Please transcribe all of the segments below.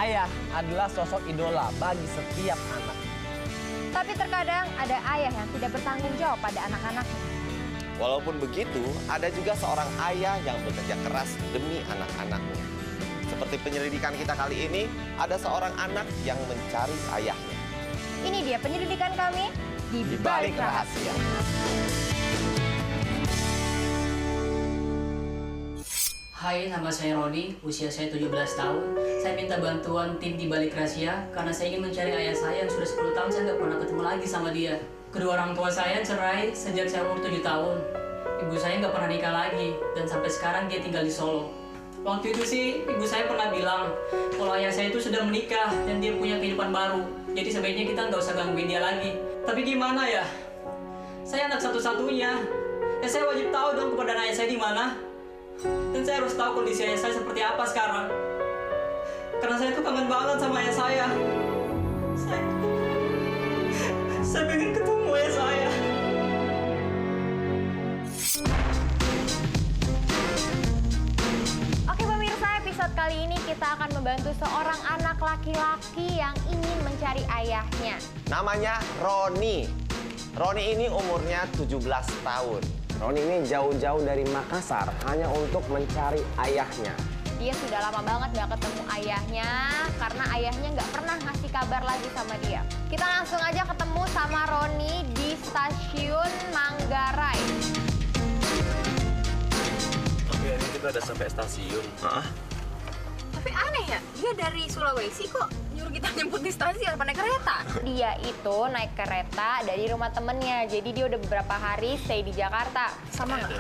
Ayah adalah sosok idola bagi setiap anak. Tapi terkadang ada ayah yang tidak bertanggung jawab pada anak-anaknya. Walaupun begitu, ada juga seorang ayah yang bekerja keras demi anak-anaknya. Seperti penyelidikan kita kali ini, ada seorang anak yang mencari ayahnya. Ini dia penyelidikan kami di Balik Rahasia. Hai, nama saya Roni, usia saya 17 tahun. Saya minta bantuan tim di Balik Rahasia karena saya ingin mencari ayah saya yang sudah 10 tahun saya nggak pernah ketemu lagi sama dia. Kedua orang tua saya cerai sejak saya umur 7 tahun. Ibu saya nggak pernah nikah lagi dan sampai sekarang dia tinggal di Solo. Waktu itu sih ibu saya pernah bilang kalau ayah saya itu sudah menikah dan dia punya kehidupan baru. Jadi sebaiknya kita nggak usah gangguin dia lagi. Tapi gimana ya? Saya anak satu-satunya. Ya saya wajib tahu dong keberadaan ayah saya di mana. Dan saya harus tahu kondisi ayah saya seperti apa sekarang. Karena saya tuh kangen banget sama ayah saya. Saya pengen ketemu ayah saya. Oke pemirsa, episode kali ini kita akan membantu seorang anak laki-laki yang ingin mencari ayahnya. Namanya Roni. Roni ini umurnya 17 tahun. Roni ini jauh-jauh dari Makassar hanya untuk mencari ayahnya. Dia sudah lama banget gak ketemu ayahnya karena ayahnya gak pernah ngasih kabar lagi sama dia. Kita langsung aja ketemu sama Roni di stasiun Manggarai. Oke, ini kita udah sampai stasiun. Tapi aneh ya, dia dari Sulawesi kok nyuruh kita jemput di stasiun naik kereta. Dia itu naik kereta dari rumah temennya, jadi dia udah beberapa hari stay di Jakarta. Sama nggak?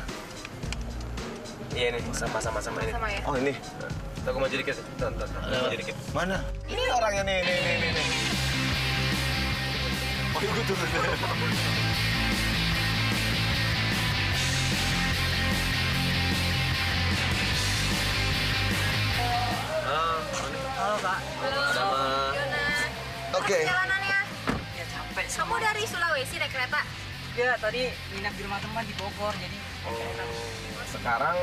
Iya nih, sama ini. Sama ya? Oh ini, Aku maju dikit. Tonton. Maju dikit. mana? Ini orangnya nih. Oh, gue turun. Halo Kak. Sama. Oke. Perjalanannya, Ya capek sih. kamu dari Sulawesi naik kereta? Ya tadi nginep di rumah teman di Bogor jadi. Sekarang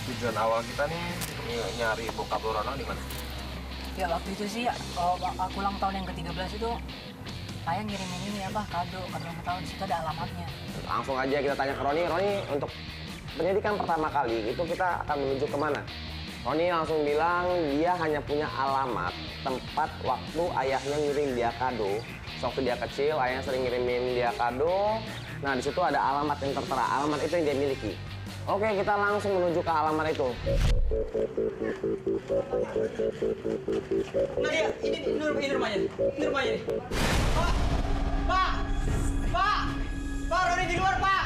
tujuan awal kita nih nyari bokap lo Ronald di mana? Ya waktu itu sih aku ulang tahun yang ke-13 itu ayah ngirimin ini kado ulang tahun, di situ ada alamatnya. Langsung aja kita tanya ke Roni. Roni, untuk penyelidikan pertama kali itu kita akan menuju kemana? Roni langsung bilang dia hanya punya alamat tempat waktu ayahnya ngirim dia kado. Waktu dia kecil, ayahnya sering ngirimin dia kado. Nah, di situ ada alamat yang tertera. Alamat itu yang dia miliki. Oke, kita langsung menuju ke alamat itu. Nah dia, ini rumahnya. Ini rumahnya nih. Pak, Roni di luar, Pak.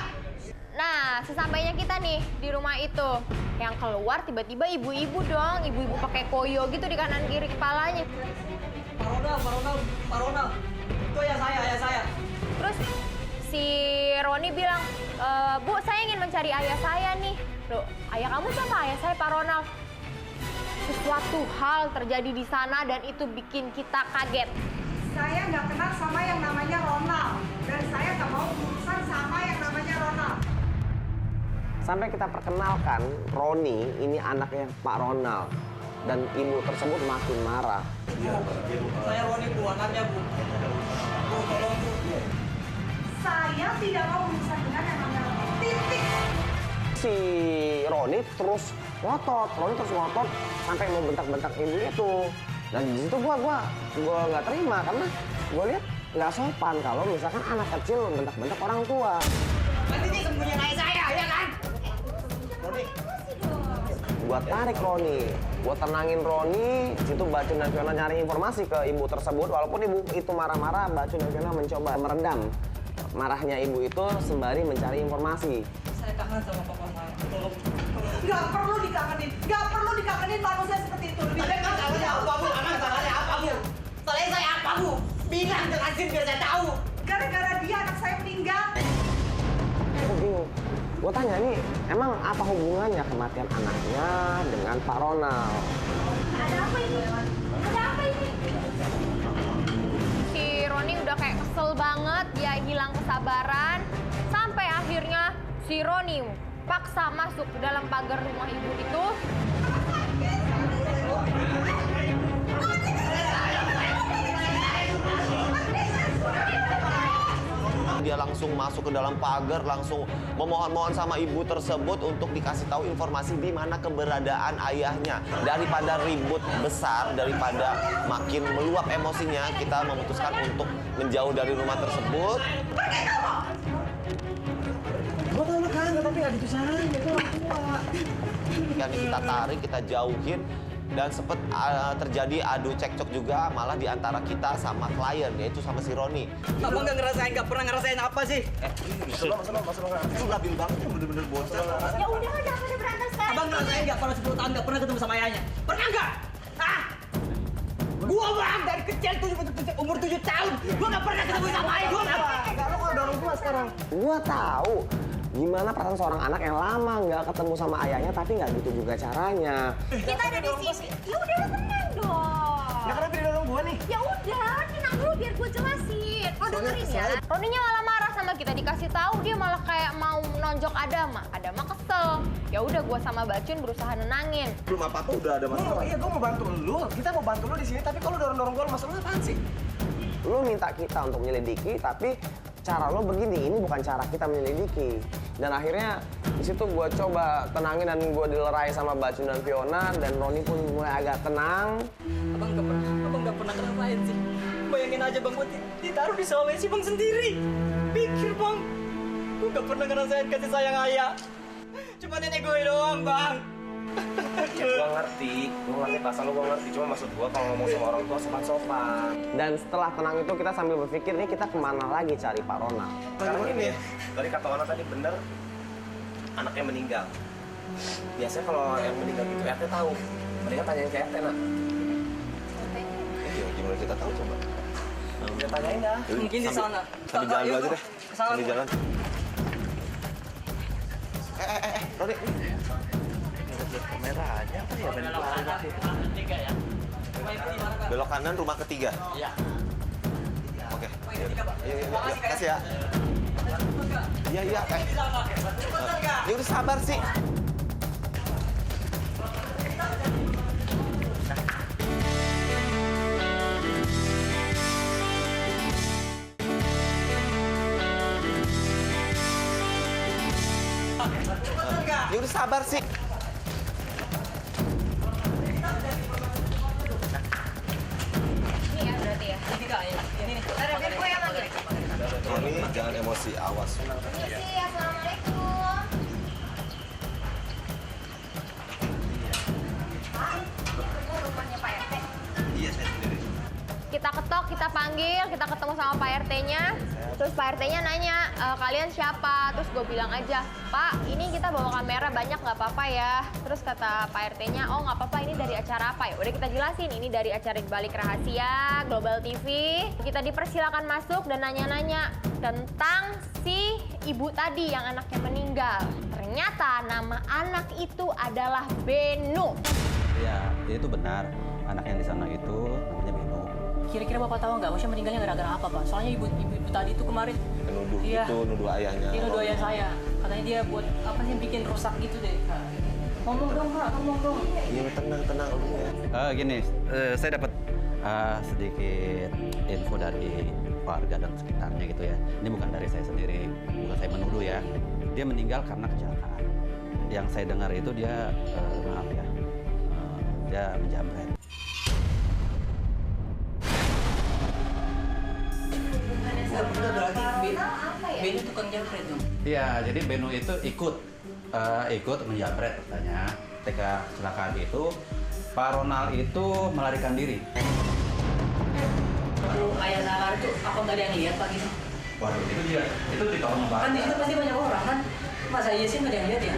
Nah, sesampainya kita nih di rumah itu, yang keluar tiba-tiba ibu-ibu dong, ibu-ibu pakai koyo gitu di kanan kiri kepalanya. Pak Ronald. Itu ayah saya. Terus si Roni bilang, Bu, saya ingin mencari ayah saya nih. Loh, ayah kamu sama ayah saya, Pak Ronald. Sesuatu hal terjadi di sana dan itu bikin kita kaget. Saya nggak kenal sama yang namanya Ronald. Dan saya nggak mau berurusan sama yang namanya Ronald. Sampai kita perkenalkan, Roni ini anaknya Pak Ronald. Dan ibu tersebut makin marah. Saya Roni, Bu, anaknya, Bu. Bu, tolong, Bu. Saya tidak mau berurusan dengan yang namanya Ronald. Titik. Si Roni terus ngotot sampai mau bentak-bentak ibu itu. Dan di situ gua nggak terima karena gua lihat nggak sopan kalau misalkan anak kecil bentak-bentak orang tua. Nanti dia sembunyiin ayah saya, ya kan? Gua tarik Roni, gua tenangin Roni. Situ Bacun dan Fiona nyari informasi ke ibu tersebut. Walaupun ibu itu marah-marah, Bacun dan Fiona mencoba meredam marahnya ibu itu sembari mencari informasi. Saya kangen sama papa saya. Tolong. Nggak perlu dikangenin manusia seperti itu. Lebih baik Salahnya apa, Bu? Salahnya apa, Bu? Salahnya saya apa, Bu? Bilang, jelasin biar saya tahu. gara-gara dia anak saya meninggal. Aku bingung. Gue tanya nih, emang apa hubungannya kematian anaknya dengan Pak Ronald? Ada apa ini? Ada apa ini? Si Roni udah kayak kesel banget, dia hilang kesabaran. Sampai akhirnya si Roni paksa masuk ke dalam pagar rumah ibu itu. langsung masuk ke dalam pagar, langsung memohon-mohon sama ibu tersebut untuk dikasih tahu informasi di mana keberadaan ayahnya. Daripada ribut besar, daripada makin meluap emosinya, kita memutuskan untuk menjauh dari rumah tersebut. Gua tahu kan, tapi nggak ditusahin, itu orang tua. Kan kita tarik, kita jauhin, dan sempat terjadi adu cekcok juga malah di antara kita sama klien, yaitu sama si Roni. Abang nggak pernah ngerasain apa sih? Itu labil banget, bener-bener bocor. Ya udah, jangan pada berantem sekarang. Abang ngerasain nggak pernah 10 tahun nggak pernah ketemu sama ayahnya? Pernah nggak? Ah? Gua bang dari kecil umur 7 tahun, gua nggak pernah ketemu sama ayah gua. Enggak, lo kalau dorong gua sekarang. Gua tahu gimana perasaan seorang anak yang lama nggak ketemu sama ayahnya, tapi nggak gitu juga caranya. Kita ada di sini. Ya udah, lo tenang dong. Nah, kenapa didorong gua nih? Ya udah, tenang dulu biar gue jelasin. Lo dengerin ya. Roninya malah marah sama kita, dikasih tahu dia malah kayak mau nonjok Adama. Adama kesel. Ya udah, gue sama Bacun berusaha nenangin. Belum apa-apa udah ada masalah. Iya, gua mau bantu lu. Kita mau bantu lu di sini, tapi kalau dorong-dorong gua, masalah apaan sih? Lu minta kita untuk menyelidiki, tapi cara lo begini, ini bukan cara kita menyelidiki. Dan akhirnya di situ gue coba tenangin dan gue dilerai sama Bacun dan Fiona, dan Roni pun mulai agak tenang. Abang nggak pernah ngerasain sih. Bayangin aja bang, gua ditaruh di Sulawesi bang sendiri. Pikir bang, gua nggak pernah ngerasain kasih sayang ayah. Cuma nenek gue doang bang. Ya gua ngerti perasaan lu, gua ngerti. Cuma maksud gua kalau ngomong sama orang tua sopan-sopan. Dan setelah tenang itu kita sambil berpikir, nih kita kemana lagi cari Pak Ronald? Sekarang ini ya, dari kata orang tadi bener, anaknya meninggal. Biasanya kalau yang meninggal gitu RT tahu. Mendingan tanyain ke RT, nak. Iya, gimana kita tahu coba? Kita tanyain dah. Mungkin di sana. Sambil jalan dulu aja deh. Kesana. Sambil jalan. Roni. Kameranya apa ya? Belok kanan rumah ketiga. Iya. Oke. Yuk, kasih ya. Iya. Ya udah sabar sih. Ya udah sabar sih. Ini ya berarti ya. Ini nih. Ada biar gue yang manggil. Roni, jangan emosi, awas. Misi, assalamualaikum. Pak, itu rumahnya Pak RT. Iya, saya sendiri. Kita ketok, kita panggil, kita ketemu sama Pak RT-nya. Terus Pak RT-nya nanya, kalian siapa? Terus gue bilang aja, Pak, ini kita bawa kamera banyak nggak apa-apa ya. Terus kata Pak RT-nya, oh nggak apa-apa, ini dari acara apa ya? Udah kita jelasin, ini dari acara Di Balik Rahasia, Global TV. Kita dipersilakan masuk dan nanya-nanya tentang si ibu tadi yang anaknya meninggal. Ternyata nama anak itu adalah Beno. Ya, itu benar. Anak yang di sana itu namanya Beno. Kira-kira Bapak tahu nggak, maksudnya meninggalnya gara-gara apa, Pak? Soalnya ibu tadi itu kemarin Nuduh Iya. itu, nuduh ayahnya. dia nuduh ayah saya. Katanya dia buat apa sih, bikin rusak gitu deh. Ngomong dong, Pak, ngomong dong. Iya, tenang lu ya. Gini, saya dapat sedikit info dari warga dan sekitarnya gitu ya. Ini bukan dari saya sendiri, bukan saya menuduh ya. Dia meninggal karena kecelakaan. Yang saya dengar itu dia, maaf ya, dia menjamret. Beno tukang jambret dong. Iya, jadi Beno itu ikut menjamret katanya. Ketika kecelakaan itu, Pak Ronald itu melarikan diri. Ayah nalar itu apa nggak ada yang lihat, Pak, gitu? Waduh, itu dia. Itu ditolong Pak. Kan di situ pasti banyak orang kan. Masa iya sih nggak ada yang lihat ya?